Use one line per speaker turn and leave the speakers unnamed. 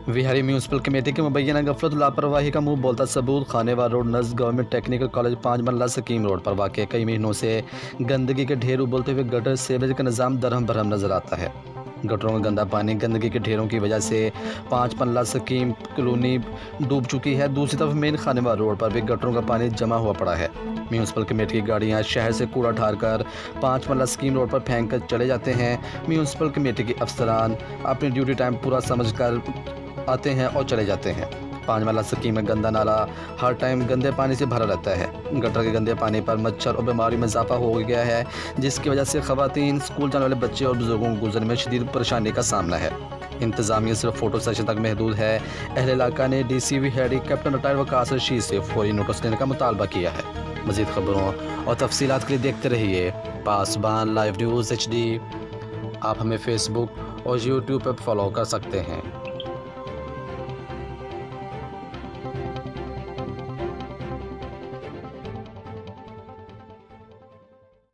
Vihari municipal committee की मुबैना गफलत लापरवाही का मुंह बोलता सबूत। खानेवाल रोड नज़ government technical college 5 marla scheme road पर वाक़ कई महीनों से गंदगी के ढेर उबलते हुए गटर सीवरेज का निज़ाम दरहम भरहम नज़र आता है। गटरों का गंदा पानी गंदगी के ढेरों की वजह से 5 मरला स्कीम कॉलोनी डूब चुकी है। दूसरी तरफ मेन खानेवाल रोड पर भी गटरों का पानी जमा हुआ पड़ा है। म्यूनसिपल कमेटी की गाड़ियां शहर से कूड़ा ठार कर 5 मरला स्कीम रोड पर फेंक कर चले जाते हैं। म्यूनसिपल कमेटी के अफसरान अपनी ड्यूटी टाइम पूरा समझकर आते हैं और चले जाते हैं। 5 मरला स्कीम में गंदा नाला हर टाइम गंदे पानी से भरा रहता है। गटर के गंदे पानी पर मच्छर और बीमारी में इजाफा हो गया है, जिसकी वजह से खवातीन, स्कूल जाने वाले बच्चे और बुजुर्गों को गुजरने में शदीद परेशानी का सामना है। इंतजामिया सिर्फ फोटो सेशन तक महदूद है। अहले इलाका ने DCV head captain retire Waqas Rashid से फौरी नोटिस लेने का मुतालबा किया है। मज़ीद खबरों और तफसीलात के लिए देखते रहिए पासबान लाइव न्यूज़ HD। आप हमें फेसबुक और YouTube पर फॉलो कर सकते हैं।